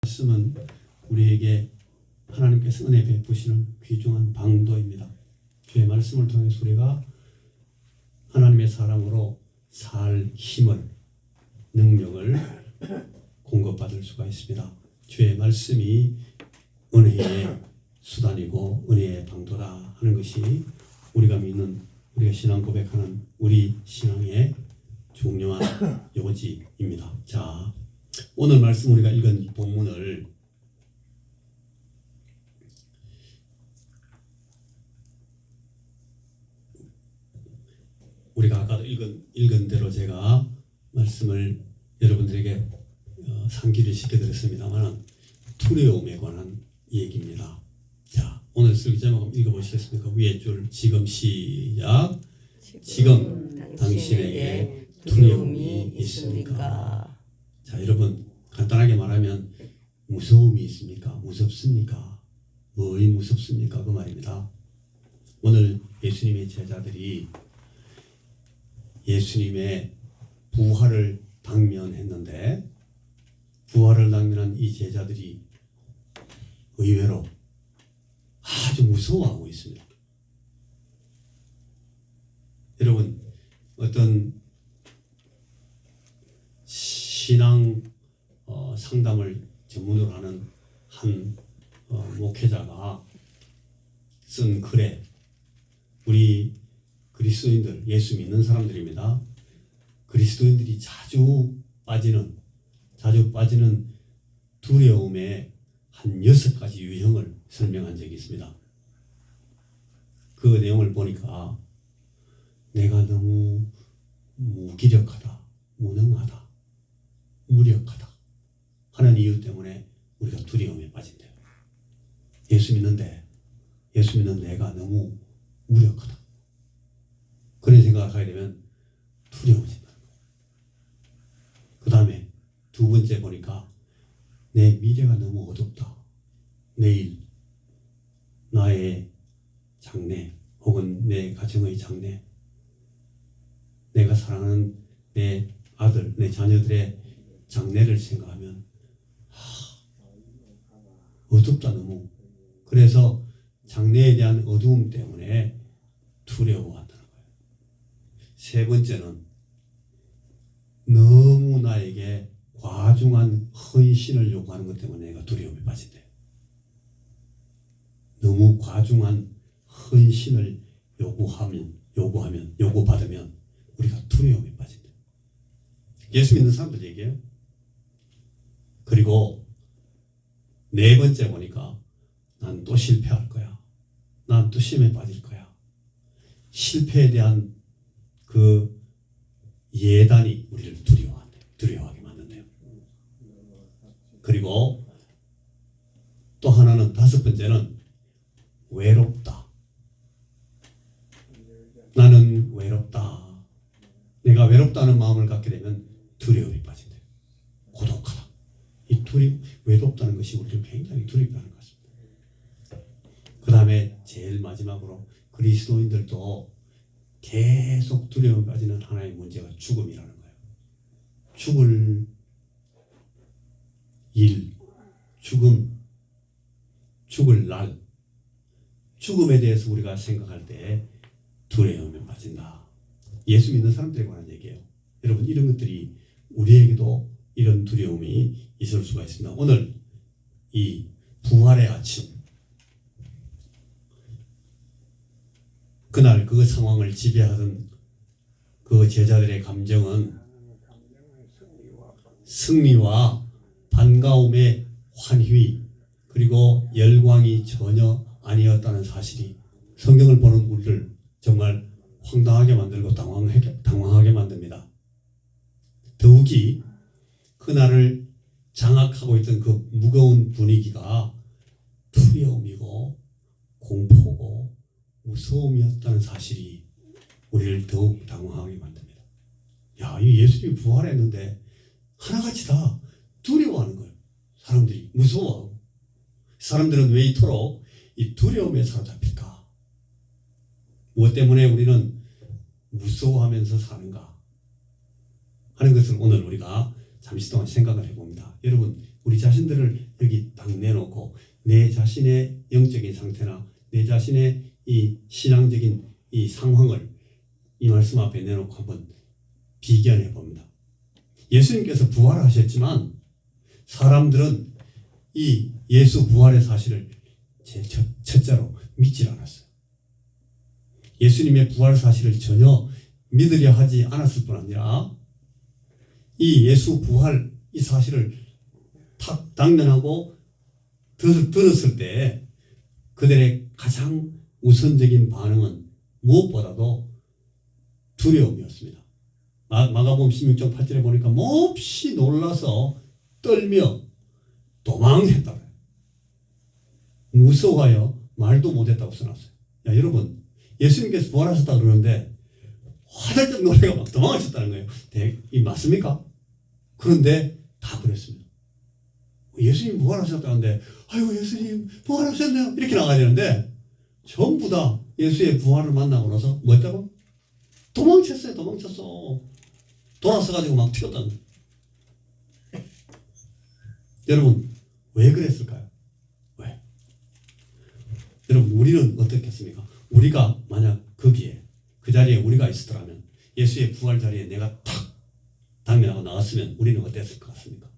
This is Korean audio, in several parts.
말씀은 우리에게 하나님께서 은혜 베푸시는 귀중한 방도입니다. 주의 말씀을 통해서 우리가 하나님의 사람으로 살 힘을, 능력을 공급받을 수가 있습니다. 주의 말씀이 은혜의 수단이고 은혜의 방도다 하는 것이 우리가 믿는, 우리가 신앙 고백하는 우리 신앙의 중요한 요지입니다. 자, 오늘 말씀 우리가 읽은 본문을 우리가 아까도 읽은 대로 제가 말씀을 여러분들에게 상기를 시켜드렸습니다만 두려움에 관한 얘기입니다. 자, 오늘 설교 제목 읽어보시겠습니까? 위에 줄 지금 시작. 지금 당신에게 두려움이 있습니까? 자, 여러분 간단하게 말하면 무서움이 있습니까? 무섭습니까? 뭐이 무섭습니까? 그 말입니다. 오늘 예수님의 제자들이 예수님의 부활을 당면했는데 부활을 당면한 이 제자들이 의외로 아주 무서워하고 있습니다. 여러분 어떤 신앙 상담을 전문으로 하는 한 목회자가 쓴 글에 우리 그리스도인들, 예수 믿는 사람들입니다. 그리스도인들이 자주 빠지는 두려움의 한 6가지 유형을 설명한 적이 있습니다. 그 내용을 보니까 내가 너무 무기력하다, 무능하다, 무력하다 하는 이유 때문에 우리가 두려움에 빠진대요. 예수 믿는 내가 너무 무력하다. 그런 생각을 하게 되면 두려워진다는 거예요. 그 다음에 두 번째 보니까 내 미래가 너무 어둡다. 내일 나의 장래 혹은 내 가정의 장래, 내가 사랑하는 내 아들, 내 자녀들의 장래를 생각하면 어둡다 너무. 그래서 장래에 대한 어두움 때문에 두려워한다는 거예요. 세 번째는 너무 나에게 과중한 헌신을 요구하는 것 때문에 내가 두려움에 빠진대요. 너무 과중한 헌신을 요구받으면 우리가 두려움에 빠진대요. 예수 믿는 사람들 얘기해요. 그리고 네 번째 보니까 난 또 실패할 거야. 난 또 시험에 빠질 거야. 실패에 대한 그 예단이 우리를 두려워하게 만든대요. 그리고 또 하나는, 다섯 번째는 외롭다. 나는 외롭다. 내가 외롭다는 마음을 갖게 되면 두려움에 빠진대요. 고독하다. 이 외롭다는 것이 우리를 굉장히 두렵게 하는 것 같습니다. 그 다음에 제일 마지막으로 그리스도인들도 계속 두려움에 빠지는 하나의 문제가 죽음이라는 거예요. 죽을 일, 죽을 날, 죽음에 대해서 우리가 생각할 때 두려움에 빠진다. 예수 믿는 사람들에 관한 얘기예요. 여러분 이런 것들이 우리에게도 이런 두려움이 있을 수가 있습니다. 오늘 이 부활의 아침, 그날 그 상황을 지배하던 그 제자들의 감정은 승리와 반가움의 환희, 그리고 열광이 전혀 아니었다는 사실이 성경을 보는 우리를 정말 황당하게 만들고 당황하게 만듭니다. 더욱이 그날을 장악하고 있던 그 무거운 분위기가 두려움이고 공포고 무서움이었다는 사실이 우리를 더욱 당황하게 만듭니다. 야, 이 예수님이 부활했는데 하나같이 다 두려워하는 거예요. 사람들이 무서워하고. 사람들은 왜 이토록 이 두려움에 사로잡힐까? 무엇 때문에 우리는 무서워하면서 사는가 하는 것을 오늘 우리가 잠시 동안 생각을 해봅니다. 여러분, 우리 자신들을 자신의 영적인 상태나 내 자신의 이 신앙적인 이 상황을 이 말씀 앞에 내놓고 한번 비견해 봅니다. 예수님께서 부활하셨지만 사람들은 이 예수 부활의 사실을 첫째로 믿지 않았어요. 예수님의 부활 사실을 전혀 믿으려 하지 않았을 뿐 아니라 이 예수 부활 이 사실을 탁 당면하고 들었을 때 그들의 가장 우선적인 반응은 무엇보다도 두려움이었습니다. 마가복음 16장 8절에 보니까 몹시 놀라서 떨며 도망했다. 무서워하여 말도 못했다고 써놨어요. 야, 여러분, 예수님께서 부활하셨다 그러는데 화들짝 놀래가 막 도망하셨다는 거예요. 이 맞습니까? 그런데 다 그랬습니다. 예수님 부활하셨다는데 아이고 예수님 부활하셨네요 이렇게 나가야 되는데 전부 다 예수의 부활을 만나고 나서 뭐 했다고? 도망쳤어. 돌아서 가지고 막 튀었다는 거예요. 여러분 왜 그랬을까요? 왜? 여러분 우리는 어떻겠습니까? 우리가 만약 거기에 그 자리에 우리가 있었더라면 예수의 부활 자리에 내가 탁 당면하고 나왔으면 우리는 어땠을 것 같습니까?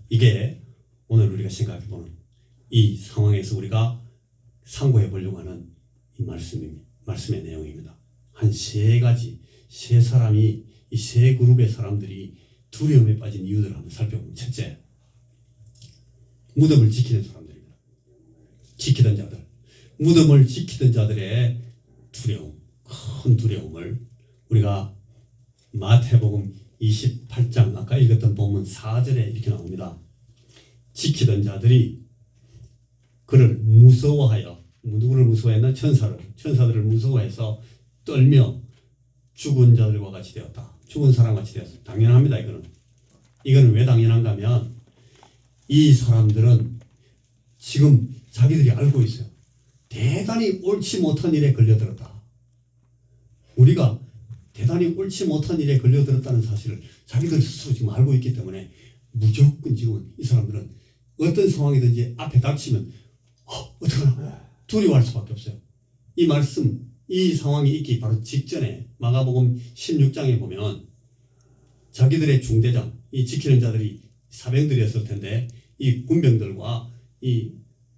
이게 오늘 우리가 생각해보는 이 상황에서 우리가 상고해 보려고 하는 이 말씀의 내용입니다. 한 세 가지, 세 사람이 이 세 그룹의 사람들이 두려움에 빠진 이유들을 한번 살펴보면 첫째, 무덤을 지키는 사람들입니다. 지키던 자들. 무덤을 지키던 자들의 두려움, 큰 두려움을 우리가 마태복음 28장 아까 읽었던 본문 4절에 이렇게 나옵니다. 지키던 자들이 그를 무서워하여 누구를 무서워했나? 천사들을 무서워해서 떨며 죽은 자들과 같이 되었다. 죽은 사람과 같이 되었다. 당연합니다. 이거는 왜 당연한가 하면 이 사람들은 지금 자기들이 알고 있어요. 대단히 옳지 못한 일에 걸려들었다. 우리가 대단히 옳지 못한 일에 걸려들었다는 사실을 자기들 스스로 지금 알고 있기 때문에 무조건 지금 이 사람들은 어떤 상황이든지 앞에 닥치면 어떡하나 두려워할 수밖에 없어요. 이 말씀, 이 상황이 있기 바로 직전에 마가복음 16장에 보면 자기들의 중대장, 이 지키는 자들이 사병들이었을 텐데 이 군병들과 이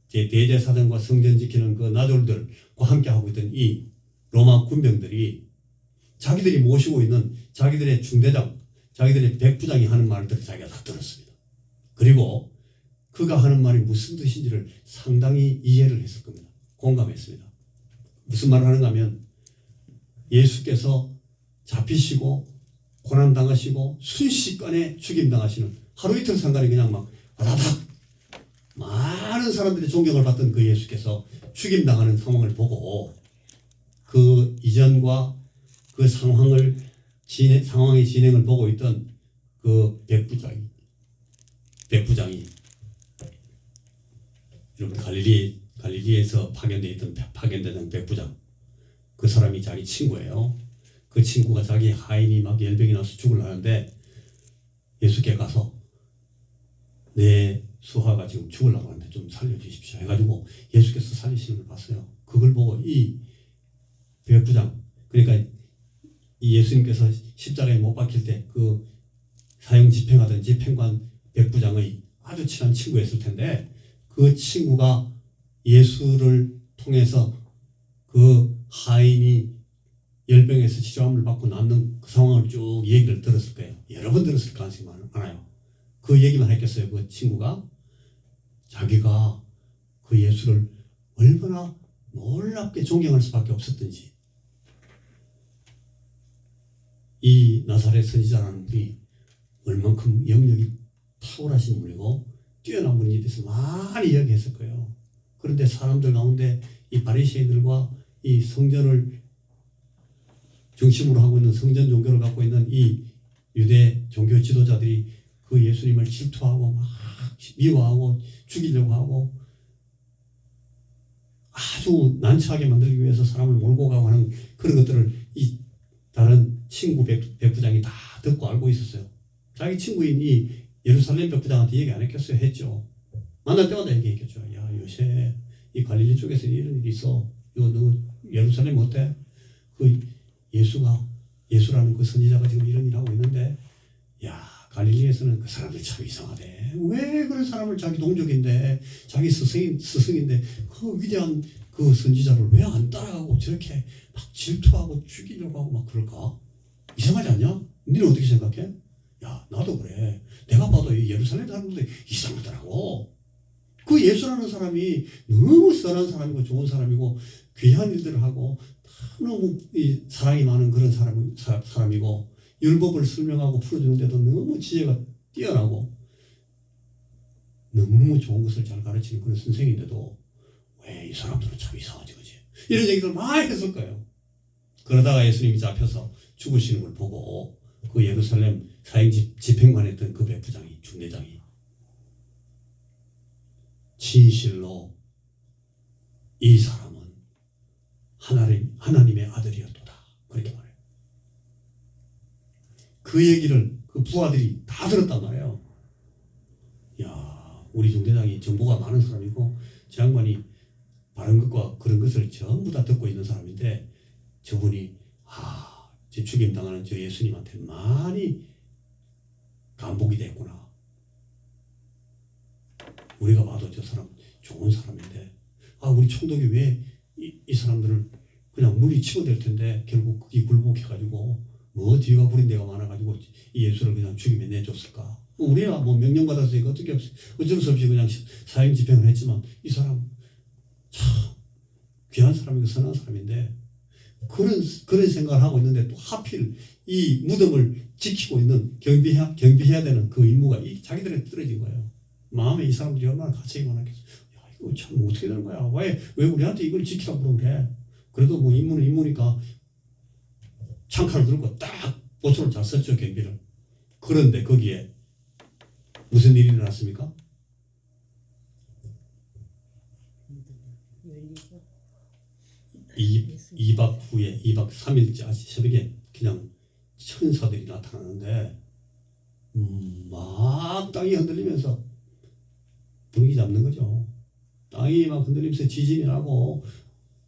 대제사장과 성전 지키는 그 나졸들과 함께 하고 있던 이 로마 군병들이 자기들이 모시고 있는 자기들의 중대장, 자기들의 백부장이 하는 말들을 자기가 다 들었습니다. 그리고 그가 하는 말이 무슨 뜻인지를 상당히 이해를 했을 겁니다. 공감했습니다. 무슨 말을 하는가 하면 예수께서 잡히시고 고난당하시고 순식간에 죽임당하시는 하루 이틀 상간에 그냥 막 와다닥 많은 사람들의 존경을 받던 그 예수께서 죽임당하는 상황을 보고 그 이전과 그 상황의 진행을 보고 있던 그 백부장이 여러분 갈릴리에서 파견되던 백부장, 그 사람이 자기 친구예요. 그 친구가 자기 하인이 막 열병이 나서 죽으려는데 예수께 가서 내 수하가 지금 죽으려고 하는데 좀 살려주십시오 해가지고 예수께서 살리시는 걸 봤어요. 그걸 보고 이 백부장, 그러니까 이 예수님께서 십자가에 못 박힐 때 그 사형 집행하던 집행관 백부장의 아주 친한 친구였을 텐데 그 친구가 예수를 통해서 그 하인이 열병에서 치료함을 받고 낫는 그 상황을 쭉 얘기를 들었을 거예요. 여러 번 들었을 가능성이 많아요. 그 얘기만 했겠어요. 그 친구가 자기가 그 예수를 얼마나 놀랍게 존경할 수밖에 없었던지, 이 나사렛 선지자라는 분이 얼만큼 영역이 탁월하신 분이고 뛰어난 분에 대해서 많이 이야기했을 거예요. 그런데 사람들 가운데 이 바리새인들과 이 성전을 중심으로 하고 있는 성전 종교를 갖고 있는 이 유대 종교 지도자들이 그 예수님을 질투하고 막 미워하고 죽이려고 하고 아주 난처하게 만들기 위해서 사람을 몰고 가고 하는 그런 것들을 이 다른 친구 백부장이 다 듣고 알고 있었어요. 자기 친구인 이 예루살렘 백부장한테 얘기 안 했겠어요? 했죠. 만날 때마다 얘기했겠죠. 야, 요새 이 갈릴리 쪽에서 이런 일이 있어. 이거 너 예루살렘 어때? 그 예수라는 그 선지자가 지금 이런 일 하고 있는데, 야, 갈릴리에서는 그 사람들 참 이상하대. 왜 그런 사람을 자기 동족인데, 자기 스승인데, 그 위대한 그 선지자를 왜 안 따라가고 저렇게 막 질투하고 죽이려고 하고 막 그럴까? 이상하지 않냐? 너는 어떻게 생각해? 야, 나도 그래. 내가 봐도 이 예루살렘 사람들이 이상하더라고. 그 예수라는 사람이 너무 선한 사람이고 좋은 사람이고 귀한 일들을 하고 너무 이 사랑이 많은 그런 사람이고 율법을 설명하고 풀어주는데도 너무 지혜가 뛰어나고 너무너무 좋은 것을 잘 가르치는 그런 선생인데도 왜 이 사람들은 참 이상하지, 그지? 이런 얘기들 많이 했을 거예요. 그러다가 예수님이 잡혀서 죽으시는 걸 보고 그 예루살렘 사형 집행관했던 그 백부장이, 중대장이 진실로 이 사람은 하나님의 아들이었도다, 그렇게 말해요. 그 얘기를 그 부하들이 다 들었단 말이에요. 야, 우리 중대장이 정보가 많은 사람이고 저 양반이 바른 것과 그런 것을 전부 다 듣고 있는 사람인데 저분이 제 죽임 당하는 저 예수님한테 많이 감복이 됐구나. 우리가 봐도 저 사람 좋은 사람인데 우리 총독이 왜 이 사람들을 그냥 물리치고 될 텐데 결국 그게 굴복해가지고 뭐 뒤가 부린 데가 많아가지고 이 예수를 그냥 죽임에 내줬을까? 우리야 뭐 명령받았으니까 어쩔 수 없이 그냥 사형 집행을 했지만 이 사람 참 귀한 사람이고 선한 사람인데 그런 생각을 하고 있는데 또 하필 이 무덤을 지키고 있는 경비해야 되는 그 임무가 자기들한테 떨어진 거예요. 마음에 이 사람들이 얼마나 가책이 많았겠어. 야, 이거 참 어떻게 되는 거야? 왜 우리한테 이걸 지키라고 그래? 그래도 뭐 임무는 임무니까 창칼을 들고 딱 보초를 잘 썼죠, 경비를. 그런데 거기에 무슨 일이 일어났습니까? 2박 후에 2박 3일째 새벽에 그냥 천사들이 나타나는데 막 땅이 흔들리면서 분위기 잡는 거죠. 땅이 막 흔들리면서 지진이 나고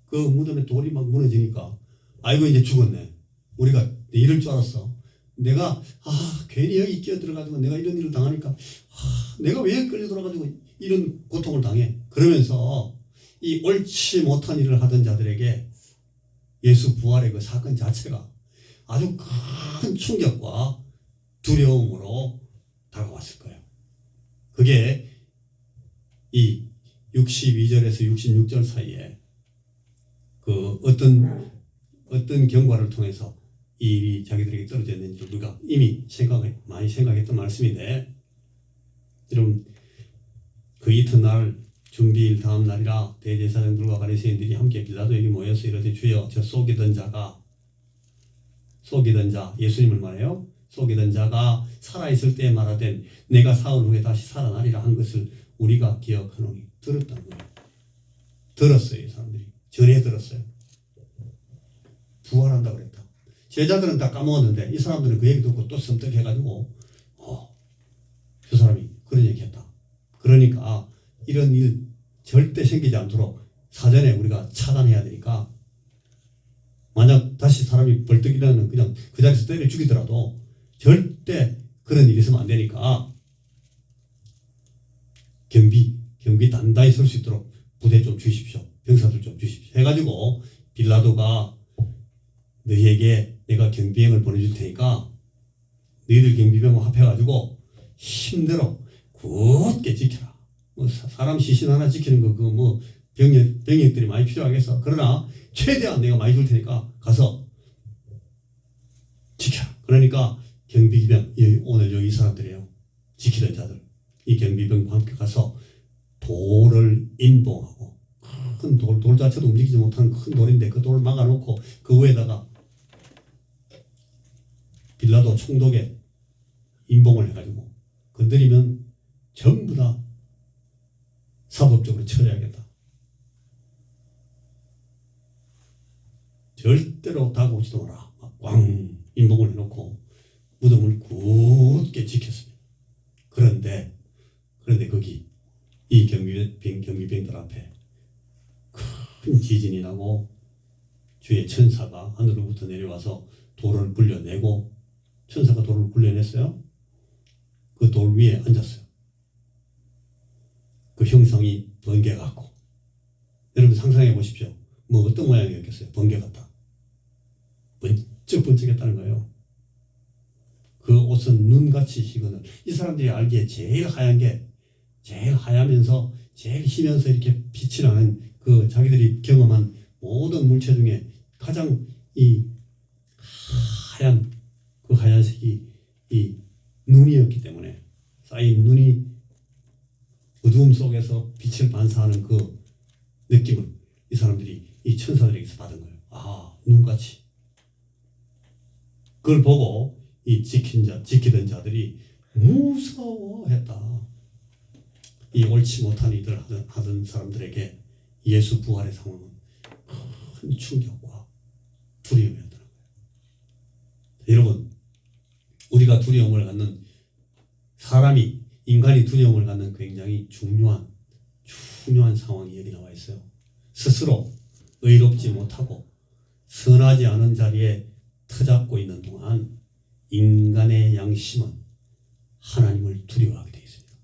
그 무덤에 돌이 막 무너지니까 아이고 이제 죽었네. 우리가 이럴 줄 알았어. 내가 괜히 여기 끼어들어가지고 내가 이런 일을 당하니까 내가 왜 끌려들어가지고 이런 고통을 당해. 그러면서 이 옳지 못한 일을 하던 자들에게 예수 부활의 그 사건 자체가 아주 큰 충격과 두려움으로 다가왔을 거예요. 그게 이 62절에서 66절 사이에 그 어떤 경과를 통해서 이 일이 자기들에게 떨어졌는지 우리가 이미 많이 생각했던 말씀인데, 여러분 그 이튿날 준비일 다음 날이라 대제사장들과 바리새인들이 함께 빌라도에게 모여서 이르되 주여 저 속이던 자 예수님을 말해요. 속이던 자가 살아있을 때 말하된 내가 사흘 후에 다시 살아나리라 한 것을 우리가 기억하노니. 들었다는 거예요. 들었어요. 이 사람들이 전에 들었어요. 부활한다고 그랬다. 제자들은 다 까먹었는데 이 사람들은 그 얘기 듣고 또 섬뜩해가지고 저 사람이 그런 얘기했다. 그러니까 이런 일 절대 생기지 않도록 사전에 우리가 차단해야 되니까, 만약 다시 사람이 벌떡 일어나면 그냥 그 자리에서 때려 죽이더라도 절대 그런 일이 있으면 안 되니까 경비 단단히 설 수 있도록 부대 좀 주십시오. 병사들 좀 주십시오. 해가지고 빌라도가 너희에게 내가 경비병을 보내줄 테니까 너희들 경비병과 합해가지고 힘대로 굳게 지켜라. 뭐 사람 시신 하나 지키는 거 그거 뭐 병력들이 많이 필요하겠어. 그러나 최대한 내가 많이 줄 테니까 가서 지켜라. 그러니까 경비병 오늘 여기 사람들이에요. 지키던 자들. 이 경비병과 함께 가서 돌을 인봉하고, 큰 돌 자체도 움직이지 못하는 큰 돌인데 그 돌을 막아놓고 그 위에다가 빌라도 총독에 인봉을 해가지고 건드리면 전부 다 사법적으로 처리하겠다. 절대로 다가오지도 마라. 막 꽝 인봉을 해놓고 무덤을 굳게 지켰습니다. 그런데 거기 이 경비병들 앞에 큰 지진이 나고 주의 천사가 하늘로부터 내려와서 돌을 굴려내고, 천사가 돌을 굴려냈어요. 그 돌 위에 앉았어요. 그 형상이 번개 같고, 여러분 상상해 보십시오. 뭐 어떤 모양이었겠어요? 번개 같다. 번쩍번쩍했다는 거예요. 그 옷은 눈같이 희건을, 이 사람들이 알기에 제일 하얗면서 제일 희면서 이렇게 빛이 나는, 그 자기들이 경험한 모든 물체 중에 가장 이 하얀, 그 하얀색이 이 눈이었기 때문에, 쌓인 눈이 어두움 속에서 빛을 반사하는 그 느낌을 이 사람들이, 이 천사들에게서 받은 거예요. 아, 눈같이. 그걸 보고 이 지키던 자들이 무서워했다. 이 옳지 못한 일을 하던 사람들에게 예수 부활의 상황은 큰 충격과 두려움이었다는 거예요. 여러분, 우리가 두려움을 갖는, 인간이 두려움을 갖는 굉장히 중요한 상황이 여기 나와 있어요. 스스로 의롭지 못하고 선하지 않은 자리에 터잡고 있는 동안 인간의 양심은 하나님을 두려워하게 되어 있습니다.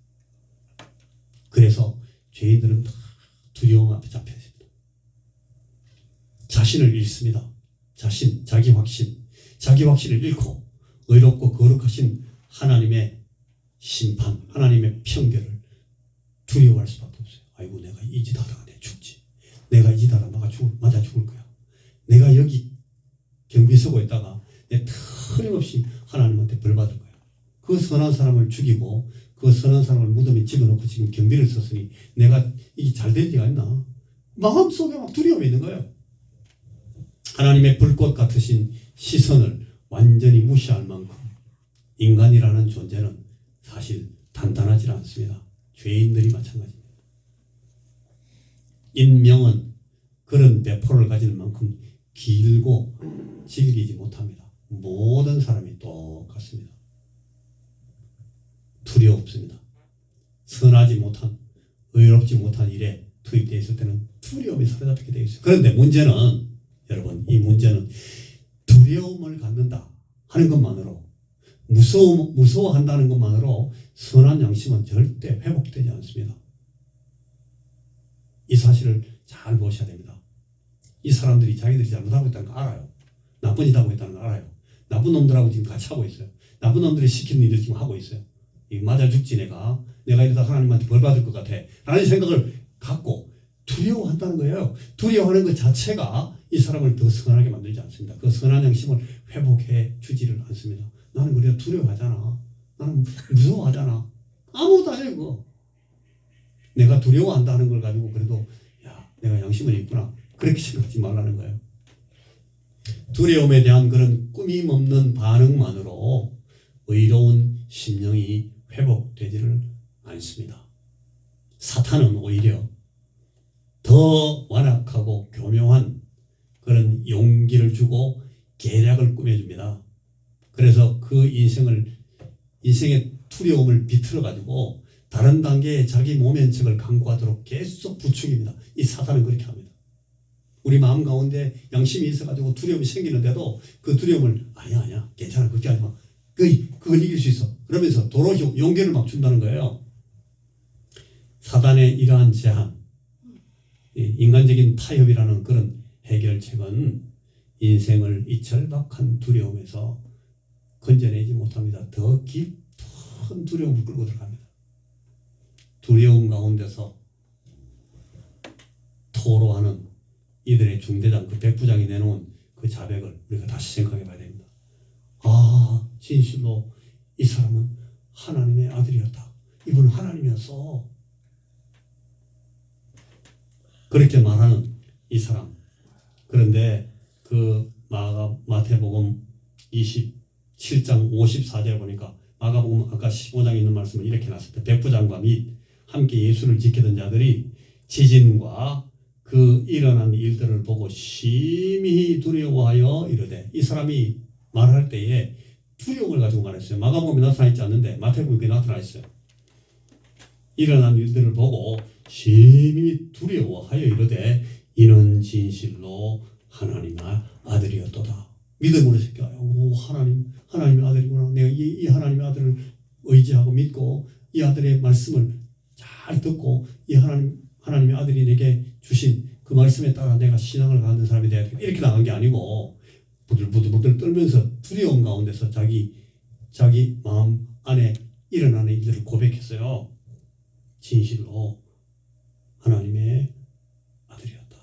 그래서 죄인들은 다 두려움 앞에 잡혀 있습니다. 자신을 잃습니다. 자기 확신을 잃고 의롭고 거룩하신 하나님의 심판, 하나님의 편결을 두려워할 수밖에 없어요. 아이고, 내가 이 짓 하다가 내 죽지. 내가 이 짓 하다가 맞아 죽을 거야. 내가 여기 경비 서고 있다가 내 틀림없이 하나님한테 벌 받을 거야. 그 선한 사람을 죽이고 그 선한 사람을 무덤에 집어넣고 지금 경비를 썼으니 내가 이게 잘 될 리가 있나? 마음속에 막 두려움이 있는 거예요. 하나님의 불꽃 같으신 시선을 완전히 무시할 만큼 인간이라는 존재는 사실 단단하지 않습니다. 죄인들이 마찬가지입니다. 인명은 그런 배포를 가질 만큼 길고 질기지 못합니다. 모든 사람이 똑같습니다. 두렵습니다. 선하지 못한, 의롭지 못한 일에 투입되어 있을 때는 두려움이 사로잡히게 되어 있어요. 그런데 문제는, 여러분, 이 문제는 두려움을 갖는다 하는 것만으로, 무서워한다는 것만으로 선한 양심은 절대 회복되지 않습니다. 이 사실을 잘 보셔야 됩니다. 이 사람들이 자기들이 잘못하고 있다는 거 알아요. 나쁜 짓 하고 있다는 거 알아요. 나쁜 놈들하고 지금 같이 하고 있어요. 나쁜 놈들이 시키는 일을 지금 하고 있어요. 맞아 죽지 내가 이러다 하나님한테 벌 받을 것 같아 라는 생각을 갖고 두려워한다는 거예요. 두려워하는 것 자체가 이 사람을 더 선하게 만들지 않습니다. 그 선한 양심을 회복해 주지를 않습니다. 나는 그래도 두려워하잖아. 나는 무서워하잖아. 아무것도 아니고 내가 두려워한다는 걸 가지고 그래도 야, 내가 양심은 있구나, 그렇게 생각하지 말라는 거예요. 두려움에 대한 그런 꾸밈 없는 반응만으로 의로운 심령이 회복되지를 않습니다. 사탄은 오히려 더 완악하고 교묘한 그런 용기를 주고 계략을 꾸며줍니다. 그래서 그 인생의 두려움을 비틀어 가지고 다른 단계에 자기 모면책을 강구하도록 계속 부추깁니다. 이 사탄은 그렇게 합니다. 우리 마음 가운데 양심이 있어가지고 두려움이 생기는데도 그 두려움을 아니야 괜찮아 그렇게 하지 마, 그걸 이길 수 있어 그러면서 도로 용기를 막 준다는 거예요. 사단의 이러한 제한, 인간적인 타협이라는 그런 해결책은 인생을 이 절박한 두려움에서 건져내지 못합니다. 더 깊은 두려움을 끌고 들어갑니다. 두려움 가운데서 토로하는 이들의 중대장, 그 백부장이 내놓은 그 자백을 우리가 다시 생각해 봐야 됩니다. 아, 진실로 이 사람은 하나님의 아들이었다. 이분은 하나님이었어. 그렇게 말하는 이 사람. 그런데 그 마태복음 27장 54절에 보니까 마가복음 아까 15장에 있는 말씀을 이렇게 놨습니다. 백부장과 및 함께 예수를 지키던 자들이 지진과 그 일어난 일들을 보고 심히 두려워하여 이르되, 이 사람이 말할 때에 두려움을 가지고 말했어요. 마가복음에 나타나 있지 않는데 마태복음에 나타나 있어요. 일어난 일들을 보고 심히 두려워하여 이르되 이는 진실로 하나님의 아들이었도다. 믿음으로 새겨요. 오, 하나님의 아들이구나. 내가 이 하나님의 아들을 의지하고 믿고 이 아들의 말씀을 잘 듣고 이 하나님의 아들이 내게 주신 그 말씀에 따라 내가 신앙을 갖는 사람이 돼야 되겠다. 이렇게 나간 게 아니고 부들부들 떨면서 두려움 가운데서 자기 마음 안에 일어나는 일들을 고백했어요. 진실로 하나님의 아들이었다.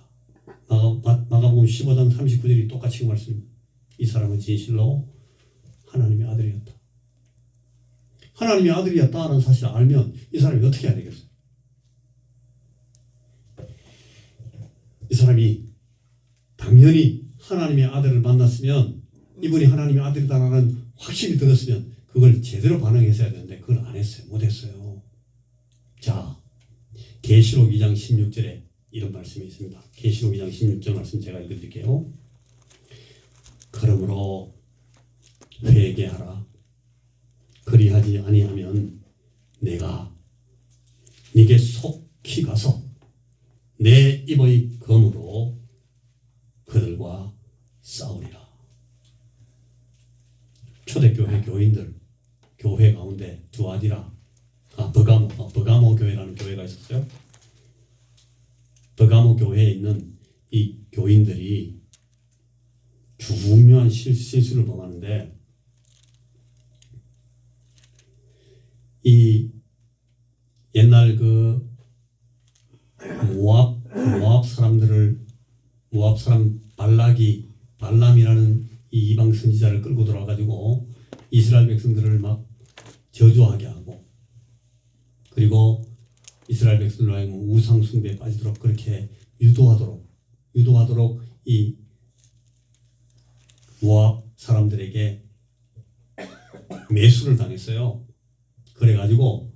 마가복음 15장 39절이 똑같이 그 말씀. 이 사람은 진실로 하나님의 아들이었다. 하나님의 아들이었다는 사실을 알면 이 사람이 어떻게 해야 되겠어요? 이 사람이 당연히 하나님의 아들을 만났으면 이분이 하나님의 아들이다라는 확신이 들었으면 그걸 제대로 반응했어야 되는데 그걸 안 했어요. 못했어요. 자, 계시록 2장 16절에 이런 말씀이 있습니다. 계시록 2장 16절 말씀 제가 읽어드릴게요. 그러므로 회개하라. 그리하지 아니하면 내가 네게 속히 가서 내 입의 검으로 그들과 싸우리라. 초대교회 교인들, 교회 가운데 버가모 교회라는 교회가 있었어요. 버가모 교회에 있는 이 교인들이 중요한 실수를 범하는데 이 옛날 그 모압 사람 발람이라는 이 이방 선지자를 끌고 들어와가지고 이스라엘 백성들을 막 저주하게 하고 그리고 이스라엘 백성들 하여금 우상 숭배에 빠지도록 그렇게 유도하도록 이 모압 사람들에게 매수를 당했어요. 그래가지고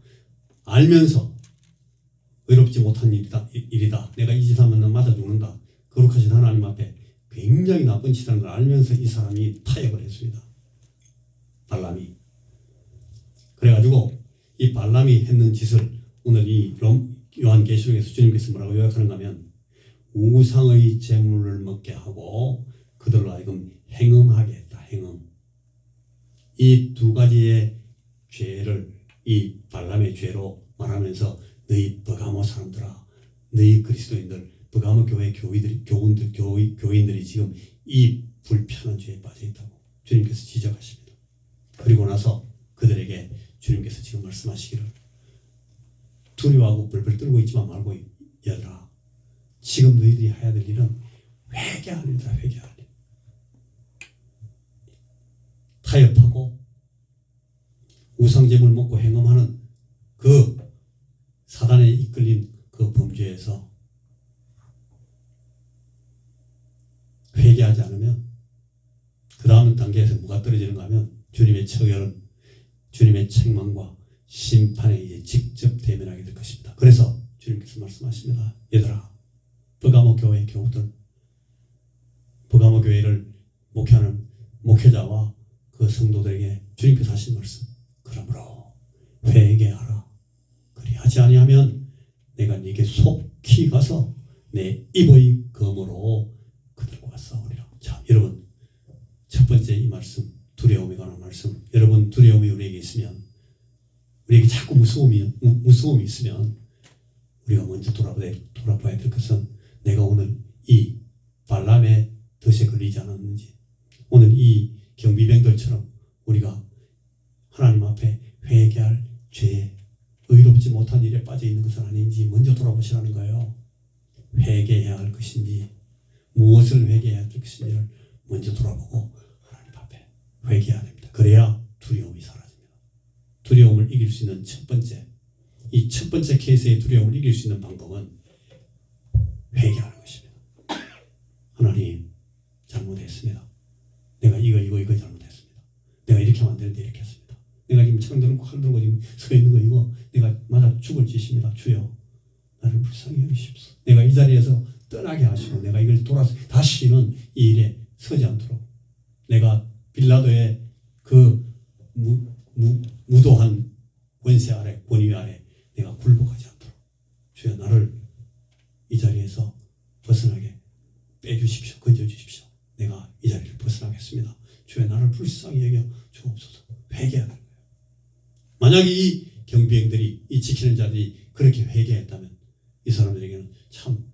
알면서 의롭지 못한 일이다. 내가 이 짓 하면 맞아 죽는다. 거룩하신 하나님 앞에 굉장히 나쁜 짓이라는 걸 알면서 이 사람이 타협을 했습니다. 발람이. 그래가지고 이 발람이 했는 짓을 오늘 이 요한계시록에서 주님께서 뭐라고 요약하는가 하면 우상의 제물을 먹게 하고 그들로 하여금 행음하게 했다. 행음. 이 두 가지의 죄를 이 발람의 죄로 말하면서 너희 버가모 사람들아, 너희 그리스도인들, 버가모 교회 교인들이 지금 이 불편한 죄에 빠져 있다고 주님께서 지적하십니다. 그리고 나서 그들에게 주님께서 지금 말씀하시기를 두려워하고 벌벌 떨고 있지만 말고 얘들아, 지금 너희들이 해야 될 일은 회개하는 일이다. 회개하는 일. 타협하고 우상제물 먹고 행음하는 그 사단에 이끌린 그 범죄에서 회개하지 않으면 그 다음 단계에서 뭐가 떨어지는가 하면 주님의 처결은 주님의 책망과 심판에 이제 직접 대면하게 될 것입니다. 그래서 주님께서 말씀하십니다. 얘들아, 버가모 교회 교우들, 버가모 교회를 목회하는 목회자와 그 성도들에게 주님께서 하신 말씀, 그러므로 회개하라. 그리하지 아니하면 내가 네게 속히 가서 내 입의 검으로 그들과 싸우리라. 자, 여러분, 첫 번째 이 말씀, 두려움에 관한 말씀. 여러분, 두려움이 우리에게 있으면, 우리에게 자꾸 무서움이 있으면 우리가 먼저 돌아봐야 될 것은 내가 오늘 이 발람의 덫에 걸리지 않았는지, 오늘 이 경비병들처럼 우리가 하나님 앞에 회개할 죄에 의롭지 못한 일에 빠져 있는 것은 아닌지 먼저 돌아보시라는 거예요. 회개해야 할 것인지, 무엇을 회개해야 할 것인지를 먼저 돌아보고 하나님 앞에 회개해야 됩니다. 그래야 두려움이 사라집니다. 두려움을 이길 수 있는 이 첫 번째 케이스의 두려움을 이길 수 있는 방법은 회개하는 것입니다. 하나님, 잘못했습니다. 내가 이거 잘못했습니다. 내가 이렇게 하면 안 되는데 이렇게 했습니다. 내가 지금 창 들고 칼 들고 지금 서 있는 거 이거 내가 맞아 죽을 짓입니다. 주여, 나를 불쌍히 여기십시오. 내가 이 자리에서 떠나게 하시고 내가 이걸 돌아서 다시는 이 일에 서지 않도록, 내가 빌라도의 그 무도한 권세 아래, 권위 아래 내가 굴복하지 않도록 주여 나를 이 자리에서 벗어나게 빼주십시오. 건져주십시오. 내가 이 자리를 벗어나겠습니다. 주여 나를 불쌍히 여겨 주옵소서. 회개하는 거예요. 만약에 이 경비행들이 이 지키는 자들이 그렇게 회개했다면 이 사람들에게는 참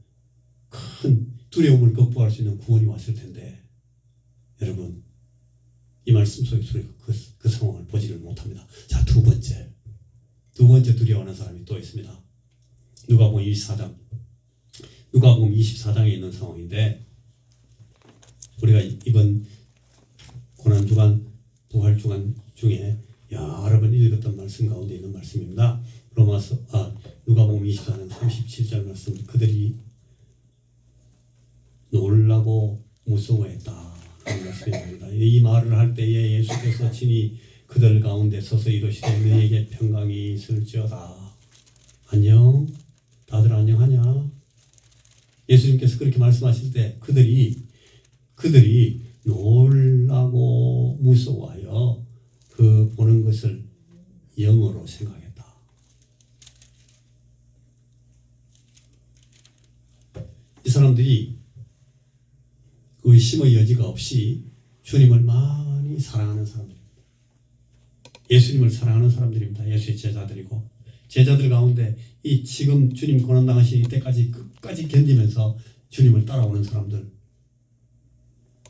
큰 두려움을 극복할 수 있는 구원이 왔을 텐데 여러분 이 말씀 속에 그 상황을 보지를 못합니다. 자, 두 번째 두려워하는 사람이 또 있습니다. 누가복음 24장에 있는 상황인데 우리가 이번 고난주간 부활주간 중에 여러 번 읽었던 말씀 가운데 있는 말씀입니다. 누가복음 24장 37절 말씀 그들이 놀라고 무서워했다 라는 말씀입니다. 이 말을 할 때에 예수께서 친히 그들 가운데 서서 이르시되 너희에게 평강이 있을지어다. 안녕? 다들 안녕하냐? 예수님께서 그렇게 말씀하실 때 그들이 놀라고 무서워하여 그 보는 것을 영어로 생각했다. 이 사람들이 의심의 여지가 없이 주님을 많이 사랑하는 사람들입니다. 예수님을 사랑하는 사람들입니다. 예수의 제자들이고 제자들 가운데 이 지금 주님 고난당하신 이때까지 끝까지 견디면서 주님을 따라오는 사람들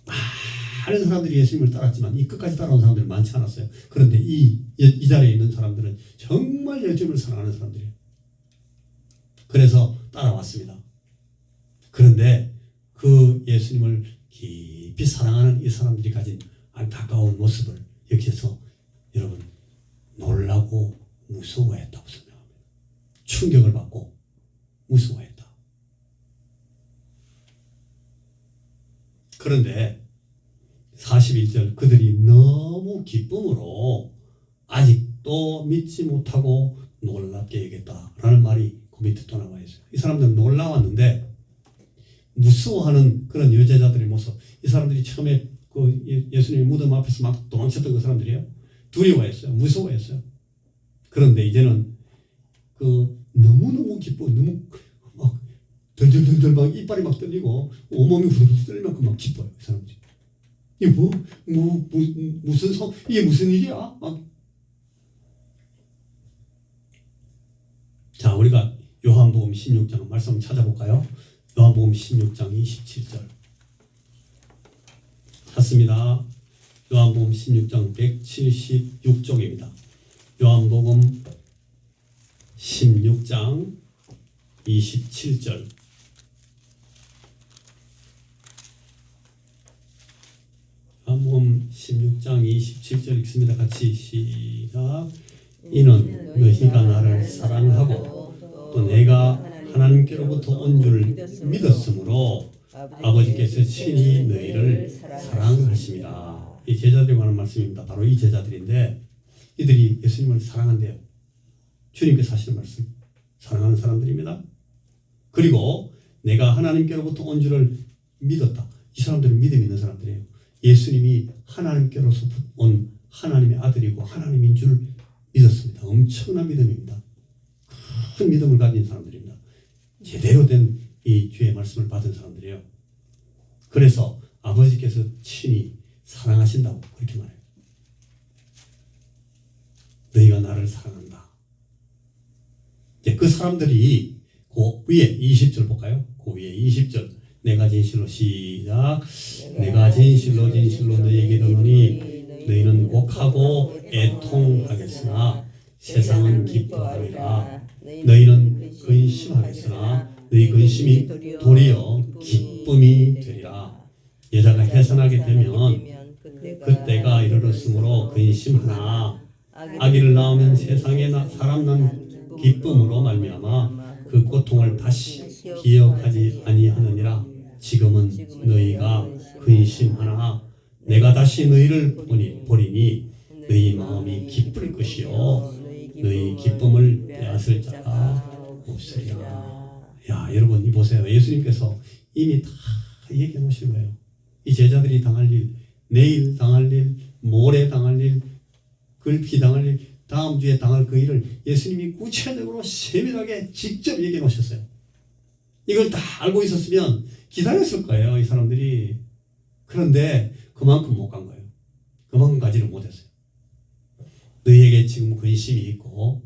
많은 사람들이 예수님을 따랐지만 이 끝까지 따라온 사람들은 많지 않았어요. 그런데 이 자리에 있는 사람들은 정말 예수님을 사랑하는 사람들이에요. 그래서 따라왔습니다. 그런데 그 예수님을 깊이 사랑하는 이 사람들이 가진 안타까운 모습을 여기서 여러분 놀라고 무서워했다고 설명합니다. 충격을 받고 무서워했다. 그런데 41절 그들이 너무 기쁨으로 아직도 믿지 못하고 놀랍게 여겼다라는 말이 그 밑에 또 나와 있어요. 이 사람들은 놀라웠는데 무서워하는 그런 여제자들의 모습. 이 사람들이 처음에 그 예수님의 무덤 앞에서 막 도망쳤던 그 사람들이에요. 두려워했어요. 무서워했어요. 그런데 이제는 그 너무너무 기뻐, 너무 막 덜덜덜덜 막 이빨이 막 떨리고 온몸이 후들후들 떨릴 만큼 막 기뻐요. 이 사람들이. 이게 이게 무슨 일이야? 막. 자, 우리가 요한복음 16장 말씀 찾아볼까요? 요한복음 16장 27절 찾습니다. 요한복음 16장 176쪽입니다. 요한복음 16장 27절 요한복음 16장 27절 읽습니다. 같이 시작. 이는 너희가 나를 사랑하고 또 내가 하나님께로부터 온 줄 믿었으므로 아버지께서 친히 너희를 사랑하십니다. 이 제자들이 하는 말씀입니다. 바로 이 제자들인데 이들이 예수님을 사랑한대요. 주님께서 하시는 말씀. 사랑하는 사람들입니다. 그리고 내가 하나님께로부터 온 줄을 믿었다. 이 사람들은 믿음 있는 사람들이에요. 예수님이 하나님께로서 온 하나님의 아들이고 하나님인 줄 믿었습니다. 엄청난 믿음입니다. 큰 믿음을 가진 사람들입니다. 제대로 된 이 주의 말씀을 받은 사람들이에요. 그래서 아버지께서 친히 사랑하신다고 그렇게 말해요. 너희가 나를 사랑한다. 이제 그 사람들이 그 위에 20절 볼까요? 그 위에 20절 내가 진실로 시작. 내가 진실로 너희에게 이르노니 너희는 곡하고 애통하겠으나 세상은 기뻐하리라. 너희는 근심하겠으나 너희 근심이 도리어 기쁨이 되리라. 여자가 해산하게 되면 그때가 이르렀으므로 근심하나 아기를 낳으면 세상에 사람 난 기쁨으로 말미암아 그 고통을 다시 기억하지 아니하느니라. 지금은 너희가 근심하나 내가 다시 너희를 보리니 너희 마음이 기쁠 것이요 너희 기쁨을 빼앗을 자가 없으리라. 야, 여러분 이 보세요. 예수님께서 이미 다 얘기해 놓으신 거예요. 이 제자들이 당할 일, 내일 당할 일, 모레 당할 일, 글피 당할 일 다음 주에 당할 그 일을 예수님이 구체적으로 세밀하게 직접 얘기해 놓으셨어요. 이걸 다 알고 있었으면 기다렸을 거예요, 이 사람들이. 그런데 그만큼 못 간 거예요. 그만큼 가지를 못했어요. 너희에게 지금 근심이 있고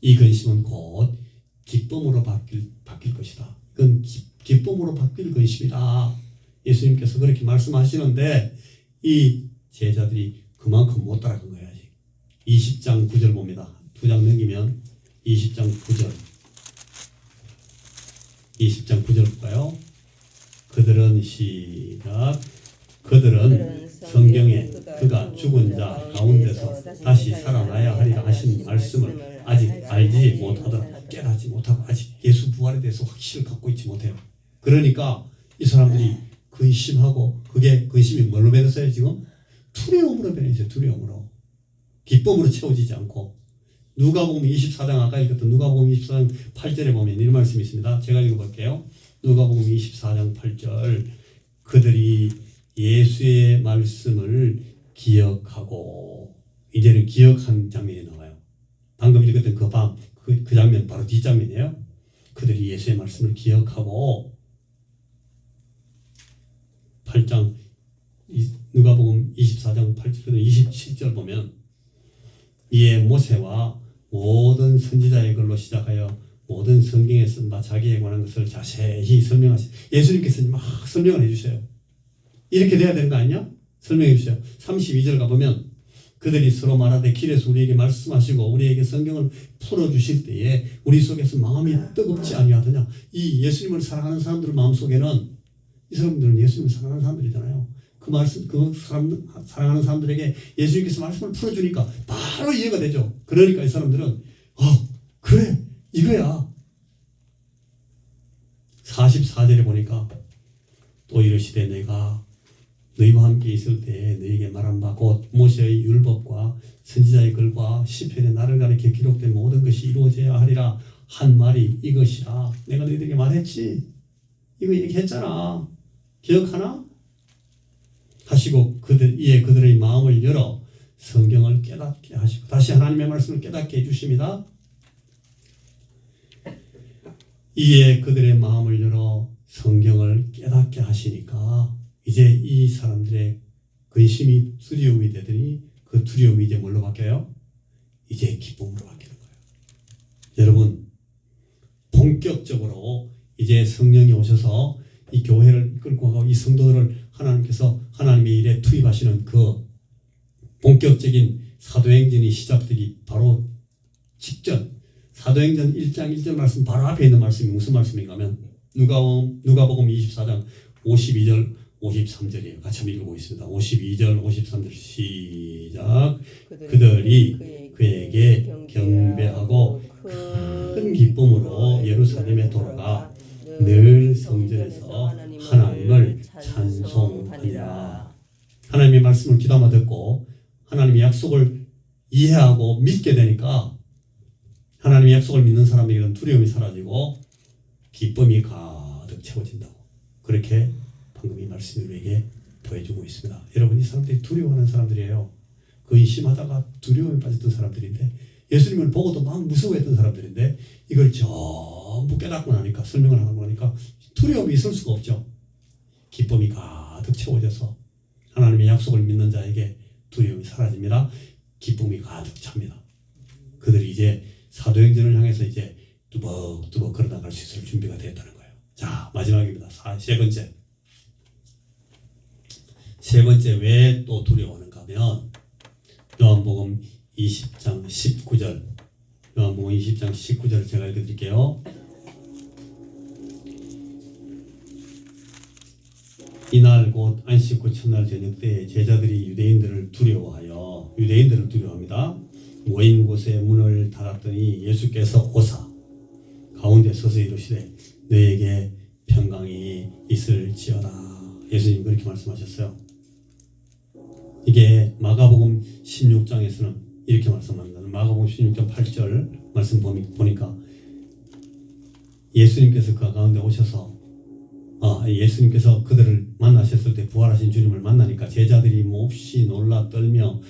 이 근심은 곧 기쁨으로 바뀔 것이다. 이건 기쁨으로 바뀔 근심이다. 예수님께서 그렇게 말씀하시는데 이 제자들이 그만큼 못 따라간 거예요. 아직. 20장 9절 봅니다. 두 장 넘기면 20장 9절. 20장 9절 볼까요? 그들은 시작. 그들은 성경에 그가 죽은 자 가운데서 다시 살아나야 하리라 하신 말씀을 아직 알지 못하더라. 깨닫지 못하고 아직 예수 부활에 대해서 확신을 갖고 있지 못해요. 그러니까 이 사람들이 근심하고 그게 근심이 뭘로 변했어요 지금? 두려움으로 변했어요. 두려움으로. 기쁨으로 채워지지 않고. 누가복음 24장 아까 읽었던 누가복음 24장 8절에 보면 이런 말씀이 있습니다. 제가 읽어볼게요. 누가복음 24장 8절 그들이 예수의 말씀을 기억하고 이제는 기억한 장면이 나와요. 방금 읽었던 그 장면 바로 뒷장면이에요. 그들이 예수의 말씀을 기억하고 8장 누가복음 24장 8절에서 27절 보면 이에 모세와 모든 선지자의 글로 시작하여 모든 성경에 쓴 바 자기에 관한 것을 자세히 설명하시. 예수님께서 막 설명을 해주셔요. 이렇게 돼야 되는 거 아니냐? 설명해 주세요. 32절 가보면 그들이 서로 말하되 길에서 우리에게 말씀하시고 우리에게 성경을 풀어주실 때에 우리 속에서 마음이 뜨겁지 아니하더냐. 이 예수님을 사랑하는 사람들 마음속에는 이 사람들은 예수님을 사랑하는 사람들이잖아요. 사랑하는 사람들에게 예수님께서 말씀을 풀어주니까 바로 이해가 되죠. 그러니까 이 사람들은 그래 이거야. 44절에 보니까 또 이르시되 내가 너희와 함께 있을 때 너희에게 말한 바 곧 모세의 율법과 선지자의 글과 시편에 나를 가리켜 기록된 모든 것이 이루어져야 하리라 한 말이 이것이라. 내가 너희들에게 말했지. 이거 얘기했잖아. 기억하나? 하시고 이에 그들의 마음을 열어 성경을 깨닫게 하시고 다시 하나님의 말씀을 깨닫게 해주십니다. 이에 그들의 마음을 열어 성경을 깨닫게 하시니까 이제 이 사람들의 근심이 두려움이 되더니 그 두려움이 이제 뭘로 바뀌어요? 이제 기쁨으로 바뀌는 거예요. 여러분 본격적으로 이제 성령이 오셔서 이 교회를 이끌고 가고 이 성도들을 하나님께서 하나님의 일에 투입하시는 그 본격적인 사도행전이 시작되기 바로 직전 사도행전 1장 1절 말씀 바로 앞에 있는 말씀이 무슨 말씀인가 하면 누가복음 24장 52절 53절이에요. 같이 한번 읽어보겠습니다. 52절 53절 시작. 그들이 그에게 경배하고 큰 기쁨으로 예루살렘에 돌아가 늘 성전에서 하나님을 찬송하니라. 하나님의 말씀을 귀담아 듣고 하나님의 약속을 이해하고 믿게 되니까 하나님의 약속을 믿는 사람에게는 두려움이 사라지고 기쁨이 가득 채워진다고. 그렇게 방금 이 말씀이 우리에게 보여주고 있습니다. 여러분 이 사람들이 두려워하는 사람들이에요. 근심하다가 두려움에 빠졌던 사람들인데 예수님을 보고도 막 무서워했던 사람들인데 이걸 전부 깨닫고 나니까 설명을 하고 나니까 두려움이 있을 수가 없죠. 기쁨이 가득 채워져서 하나님의 약속을 믿는 자에게 두려움이 사라집니다. 기쁨이 가득 찹니다. 그들이 이제 사도행전을 향해서 이제 뚜벅뚜벅 걸어나갈 수 있을 준비가 됐다는 거예요. 자 마지막입니다. 세 번째 왜 또 두려워하는가 하면 요한복음 20장 19절 요한복음 20장 19절을 제가 읽어드릴게요. 이날 곧 안식 후 첫날 저녁 때 제자들이 유대인들을 두려워합니다. 모인 곳에 문을 닫았더니 예수께서 오사 가운데 서서 이르시되 너에게 평강이 있을지어다. 예수님 그렇게 말씀하셨어요. 이게 마가복음 16장에서는 이렇게 말씀합니다. 마가복음 16장 8절 말씀 보니까 예수님께서 그 가운데 오셔서 예수님께서 그들을 만나셨을 때 부활하신 주님을 만나니까 제자들이 몹시 놀라 떨며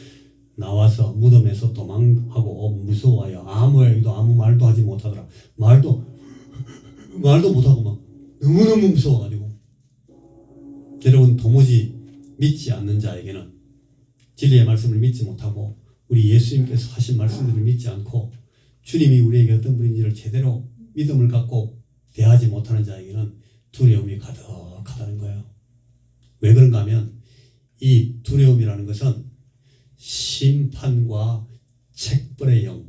나와서 무덤에서 도망하고 무서워하여 아무 얘기도 아무 말도 하지 못하더라. 말도 못하고 막 너무너무 무서워가지고. 여러분, 도무지 믿지 않는 자에게는, 진리의 말씀을 믿지 못하고 우리 예수님께서 하신 말씀들을 믿지 않고 주님이 우리에게 어떤 분인지를 제대로 믿음을 갖고 대하지 못하는 자에게는 두려움이 가득하다는 거예요. 왜 그런가 하면 이 두려움이라는 것은 심판과 책벌의 영,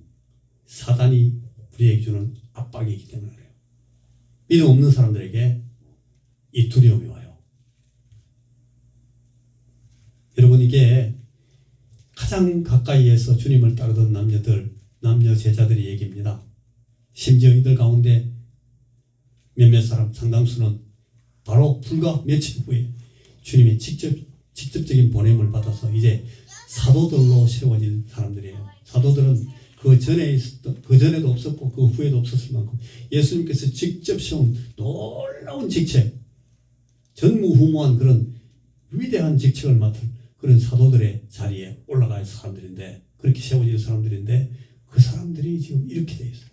사단이 우리에게 주는 압박이기 때문에 그래요. 믿음 없는 사람들에게 이 두려움이 와요. 여러분, 이게 가장 가까이에서 주님을 따르던 남녀 제자들의 얘기입니다. 심지어 이들 가운데 몇몇 사람, 상당수는 바로 불과 며칠 후에 주님이 직접적인 보냄을 받아서 이제 사도들로 세워진 사람들이에요. 사도들은 그 전에도 없었고 그 후에도 없었을 만큼 예수님께서 직접 세운 놀라운 직책, 전무후무한 그런 위대한 직책을 맡은 그런 사도들의 자리에 올라갈 사람들인데, 그렇게 세워진 사람들인데, 그 사람들이 지금 이렇게 되어 있어요.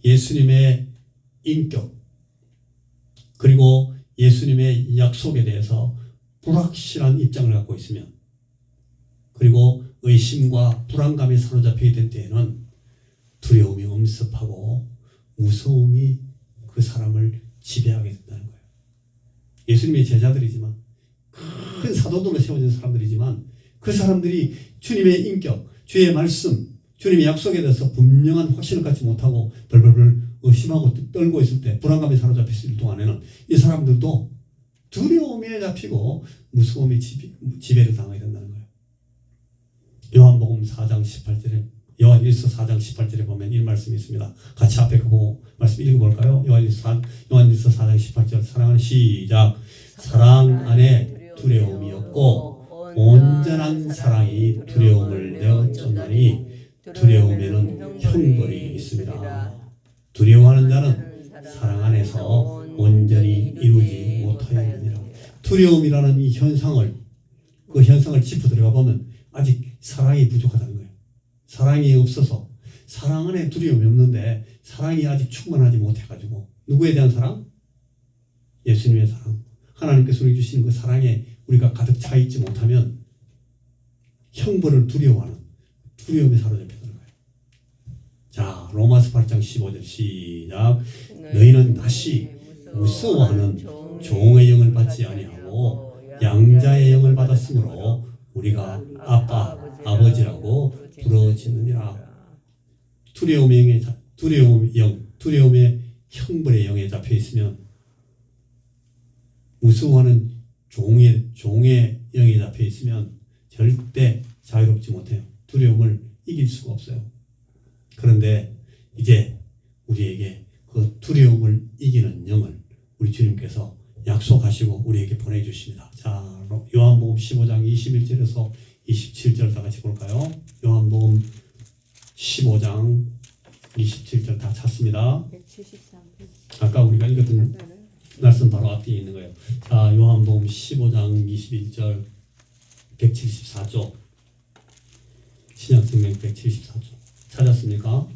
예수님의 인격, 그리고 예수님의 약속에 대해서 불확실한 입장을 갖고 있으면, 그리고 의심과 불안감에 사로잡히게 된 때에는 두려움이 엄습하고 무서움이 그 사람을 지배하게 된다는 거예요. 예수님의 제자들이지만, 큰 사도들로 세워진 사람들이지만, 그 사람들이 주님의 인격, 주의 말씀, 주님의 약속에 대해서 분명한 확신을 갖지 못하고 벌벌벌 의심하고 떨고 있을 때, 불안감에 사로잡혔을 동안에는 이 사람들도 두려움에 잡히고 무서움의 지배를 당하게 된다는 거예요. 요한복음 4장 18절에, 요한일서 4장 18절에 보면 이 말씀이 있습니다. 같이 앞에 그 말씀 읽어볼까요? 요한일서 4장 18절, 사랑하는 시작. 사랑 안에 두려움이 없고 온전한 사랑이 두려움을 내어 쫓나니 두려움에는 형벌이 있습니다. 두려워하는 자는 사랑 안에서 온전히 이루지 못하였느니라. 두려움이라는 이 현상을, 그 현상을 짚어 들어가 보면 아직 사랑이 부족하다는 거예요. 사랑이 없어서, 사랑 안에 두려움이 없는데 사랑이 아직 충만하지 못해가지고, 누구에 대한 사랑? 예수님의 사랑, 하나님께서 우리 주신 그 사랑에 우리가 가득 차 있지 못하면 형벌을 두려워하는 두려움에 사로잡히는 거예요. 자, 로마서 8장 15절 시작. 너희는 다시 무서워하는 종의 영을 받지 아니하고 양자의 영을 받았으므로 우리가 아빠, 아버지라고 부르짖느니라. 두려움의 형벌의 영에 잡혀 있으면, 무서워하는 종의 영에 잡혀 있으면 절대 자유롭지 못해요. 두려움을 이길 수가 없어요. 그런데 이제 우리에게 그 두려움을 이기는 영을 우리 주님께서 약속하시고 우리에게 보내주십니다. 자, 요한복음 15장 21절에서 27절 다 같이 볼까요? 요한복음 15장 27절 다 찾습니다. 173페이지. 아까 우리가 읽었던 말씀 바로 앞에 있는 거예요. 자, 요한복음 15장 21절 174조, 신약성경 174조 찾았습니까?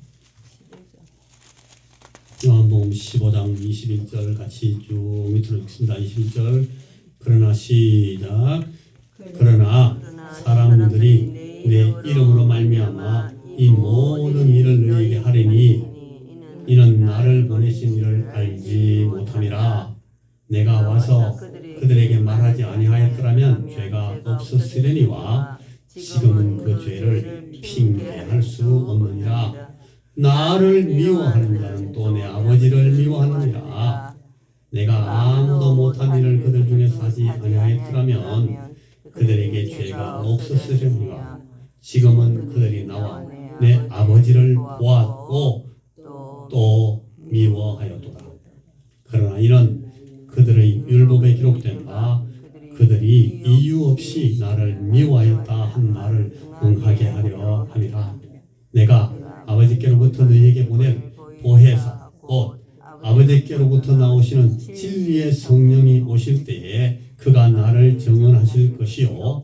요한복음 15장 21절 같이 쭉 밑으로 읽습니다. 21절. 그러나 시작. 그러나 사람들이 내 이름으로 말미암아 이 모든 일을 너희에게 하리니 이는 나를 보내신 이를 알지 못함이라. 내가 와서 그들에게 말하지 아니하였더라면 죄가 없었으려니와 지금은 그 죄를 핑계할 수 없느니라. 나를 미워하는 자는 또 내 아버지를 미워하느니라. 내가 아무도 못한 일을 그들 중에서 하지 아니하였더라면 그들에게 죄가 없었으려니와 지금은 그들이 나와 내 아버지를 보았고 또 미워하였도다. 그러나 이는 그들의 율법에 기록된 바 그들이 이유 없이 나를 미워하였다 한 말을 응하게 하려 함이라. 내가 아버지께로부터 너희에게 보낸 보혜사 곧 아버지께로부터 나오시는 진리의 성령이 오실 때에 그가 나를 증언하실 것이요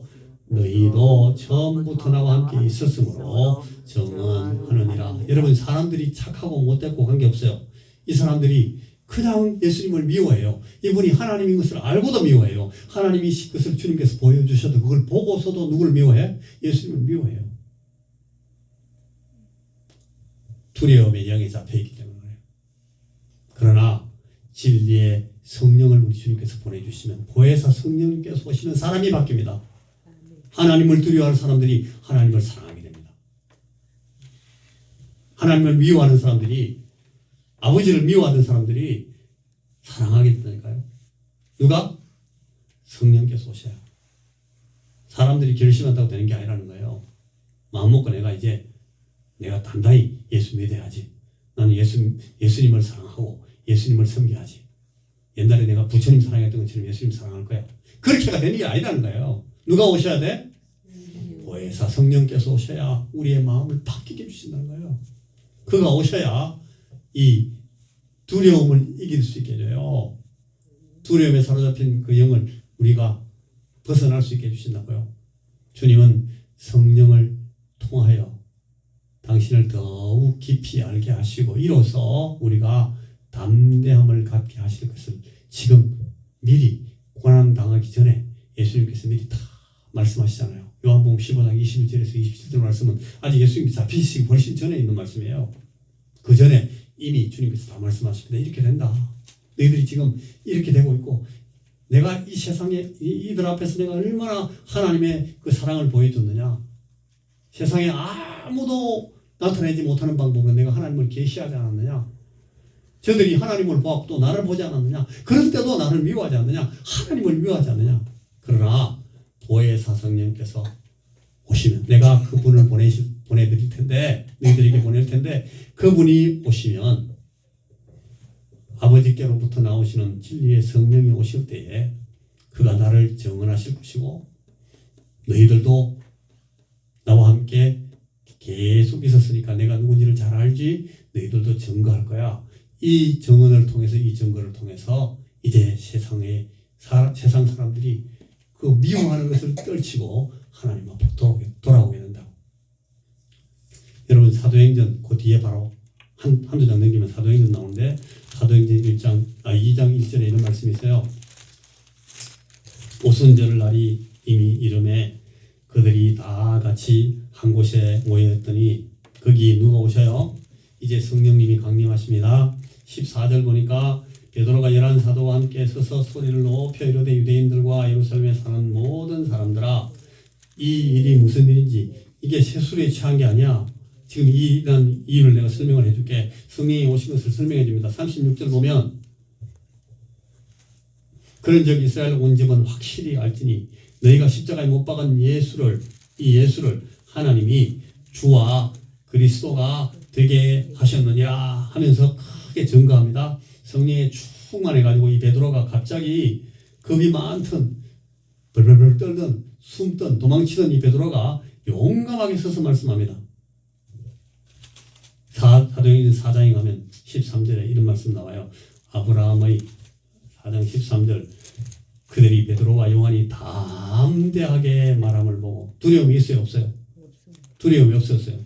너희도 처음부터 나와 함께 있었으므로 정언하느니라. 여러분, 사람들이 착하고 못됐고 관계없어요. 이 사람들이 그냥 예수님을 미워해요. 이분이 하나님인 것을 알고도 미워해요. 하나님이 그것을 주님께서 보여주셔도 그걸 보고서도 누구를 미워해? 예수님을 미워해요. 두려움의 영에 잡혀있기 때문에 그래요. 그러나 진리의 성령을 우리 주님께서 보내주시면, 보혜사 성령님께서 오시면 사람이 바뀝니다. 하나님을 두려워하는 사람들이 하나님을 사랑하게 됩니다. 하나님을 미워하는 사람들이, 아버지를 미워하는 사람들이 사랑하게 된다니까요. 누가? 성령께서 오셔야. 사람들이 결심한다고 되는 게 아니라는 거예요. 마음 먹고 내가 단단히 예수 믿어야지. 나는 예수님을 사랑하고 예수님을 섬겨야지. 옛날에 내가 부처님 사랑했던 것처럼 예수님 사랑할 거야. 그렇게가 되는 게 아니라는 거예요. 누가 오셔야 돼? 보혜사 성령께서 오셔야 우리의 마음을 바뀌게 해주신다는 거예요. 그가 오셔야 이 두려움을 이길 수 있게 해줘요. 두려움에 사로잡힌 그 영을 우리가 벗어날 수 있게 해주신다고요. 주님은 성령을 통하여 당신을 더욱 깊이 알게 하시고, 이로써 우리가 담대함을 갖게 하실 것을 지금 미리 고난 당하기 전에 예수님께서 미리 다 말씀하시잖아요. 요한복음 15장 21절에서 27절 말씀은 아직 예수님이 잡히시기 훨씬 전에 있는 말씀이에요. 그 전에 이미 주님께서 다 말씀하십니다. 이렇게 된다. 너희들이 지금 이렇게 되고 있고, 내가 이 세상에 이들 앞에서 내가 얼마나 하나님의 그 사랑을 보여줬느냐. 세상에 아무도 나타내지 못하는 방법으로 내가 하나님을 계시하지 않았느냐. 저들이 하나님을 보았고 또 나를 보지 않았느냐. 그럴 때도 나를 미워하지 않느냐. 하나님을 미워하지 않느냐. 그러나 보혜사 성령께서 오시면, 내가 그분을 보내드릴 텐데, 너희들에게 보낼 텐데, 그분이 오시면 아버지께로부터 나오시는 진리의 성령이 오실 때에 그가 나를 증언하실 것이고, 너희들도 나와 함께 계속 있었으니까 내가 누군지를 잘 알지, 너희들도 증거할 거야. 이 증언을 통해서, 이 증거를 통해서 이제 세상 사람들이 그 미워하는 것을 떨치고 하나님 앞으로 돌아오게 된다고. 여러분, 사도행전 그 뒤에 바로 한두 장 넘기면 사도행전 나오는데, 사도행전 2장 1절에 이런 말씀이 있어요. 오순절 날이 이미 이름에 그들이 다 같이 한 곳에 모였더니, 거기 누가 오셔요? 이제 성령님이 강림하십니다. 14절 보니까 베드로가 11사도와 함께 서서 소리를 높여 이르되, 유대인들과 예루살렘에 사는 모든 사람들아, 이 일이 무슨 일인지. 이게 세술에 취한 게 아니야. 지금 이런 이유를 내가 설명을 해줄게. 성령이 오신 것을 설명해 줍니다. 36절 보면, 그런 적 이스라엘 온 집은 확실히 알지니 너희가 십자가에 못 박은 이 예수를 하나님이 주와 그리스도가 되게 하셨느니라 하면서 크게 증거합니다. 성령에 충만해가지고 이 베드로가 갑자기 겁이 많던, 벌벌벌 떨던, 숨던, 도망치던 이 베드로가 용감하게 서서 말씀합니다. 사도행전 4장에 가면 13절에 이런 말씀 나와요. 아브라함의 4장 13절, 그들이 베드로와 요한이 담대하게 말함을 보고, 두려움이 있어요, 없어요? 두려움이 없었어요.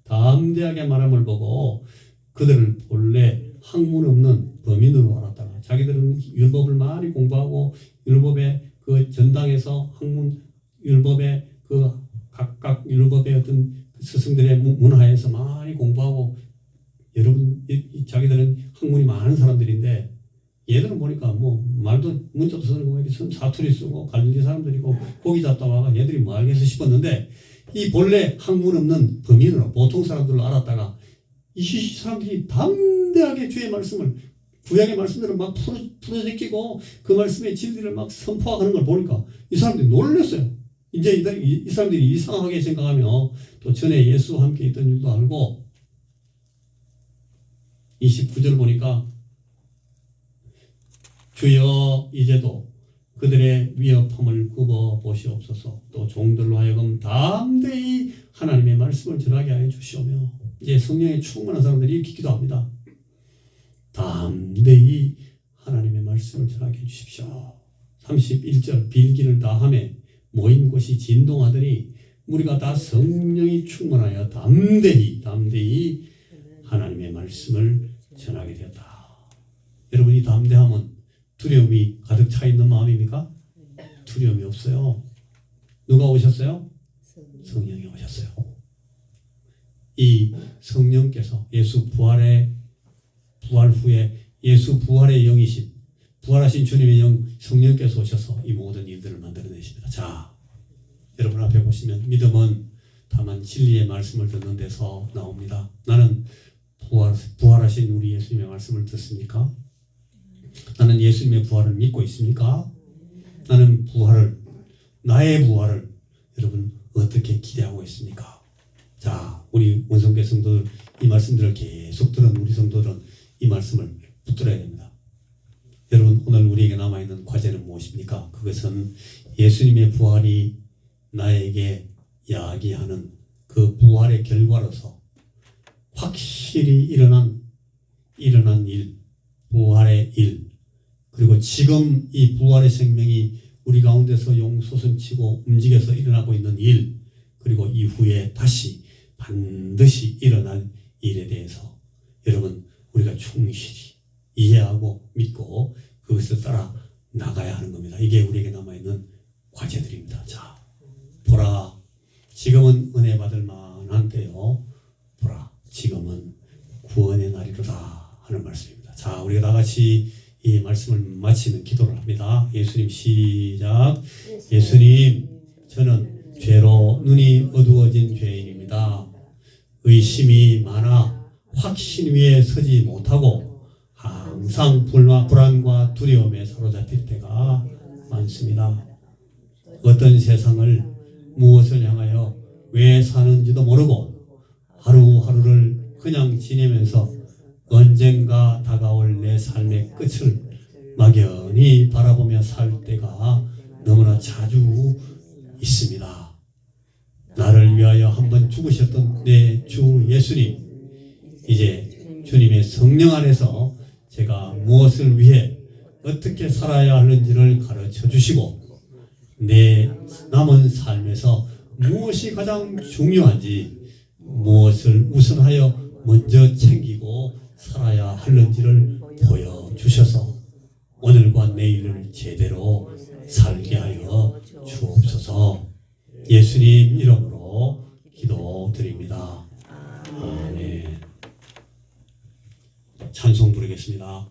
담대하게 말함을 보고 그들을 본래 학문 없는 범인으로 알았다가, 자기들은 율법을 많이 공부하고 율법의 그 전당에서 율법의 그 각각 율법의 어떤 스승들의 문화에서 많이 공부하고, 여러분 자기들은 학문이 많은 사람들인데, 얘들은 보니까 뭐 말도 문자도 쓰고 사투리 쓰고 갈릴리 사람들이고 고기 잡다 와가 얘들이 뭐 알겠어 싶었는데, 이 본래 학문 없는 범인으로 보통 사람들로 알았다가 이 사람들이 담대하게 주의 말씀을, 구약의 말씀들을 막 풀어제끼고 그 말씀의 진리를 막 선포하는 걸 보니까 이 사람들이 놀랐어요. 이제 이 사람들이 이상하게 생각하며 또 전에 예수와 함께 있던 일도 알고, 29절 보니까 주여 이제도 그들의 위협함을 굽어 보시옵소서. 또 종들로 하여금 담대히 하나님의 말씀을 전하게 하여 주시오며. 이제 성령에 충만한 사람들이 이렇게 기도합니다. 담대히 하나님의 말씀을 전하게 해 주십시오. 31절, 빌기를 다하매 모인 곳이 진동하더니 우리가 다 성령이 충만하여 담대히 하나님의 말씀을 전하게 되었다. 여러분이 담대함은 두려움이 가득 차 있는 마음입니까? 두려움이 없어요. 누가 오셨어요? 성령이 오셨어요. 이 성령께서 예수 부활 후에 예수 부활의 영이신 부활하신 주님의 영 성령께서 오셔서 이 모든 일들을 만들어내십니다. 자, 여러분 앞에 보시면 믿음은 다만 진리의 말씀을 듣는 데서 나옵니다. 나는 부활하신 우리 예수님의 말씀을 듣습니까? 나는 예수님의 부활을 믿고 있습니까? 나는 나의 부활을 여러분 어떻게 기대하고 있습니까? 자, 우리 원성교 성도들 이 말씀들을 계속 들은 우리 성도들은 이 말씀을 붙들어야 됩니다. 여러분 오늘 우리에게 남아있는 과제는 무엇입니까? 그것은 예수님의 부활이 나에게 이야기하는 그 부활의 결과로서 확실히 일어난 일, 부활의 일, 그리고 지금 이 부활의 생명이 우리 가운데서 용솟음치고 움직여서 일어나고 있는 일, 그리고 이후에 다시 반드시 일어날 일에 대해서 여러분 우리가 충실히 이해하고 믿고 그것을 따라 나가야 하는 겁니다. 이게 우리에게 남아있는 과제들입니다. 자, 보라, 지금은 은혜 받을 만한 때요. 보라, 지금은 구원의 날이로다 하는 말씀입니다. 자, 우리가 다 같이 이 말씀을 마치는 기도를 합니다. 예수님 시작. 예수님, 저는 죄로 눈이 어두워진 죄인입니다. 의심이 많아 확신 위에 서지 못하고 항상 불안과 두려움에 사로잡힐 때가 많습니다. 어떤 세상을 무엇을 향하여 왜 사는지도 모르고 하루하루를 그냥 지내면서 언젠가 다가올 내 삶의 끝을 막연히 바라보며 살 때가 너무나 자주 있습니다. 나를 위하여 한번 죽으셨던 내 주 예수님, 이제 주님의 성령 안에서 제가 무엇을 위해 어떻게 살아야 하는지를 가르쳐 주시고 내 남은 삶에서 무엇이 가장 중요한지, 무엇을 우선하여 먼저 챙기고 살아야 하는지를 보여주셔서 오늘과 내일을 제대로 살게 하여 주옵소서. 예수님 이름으로 기도드립니다. 아멘. 찬송 부르겠습니다.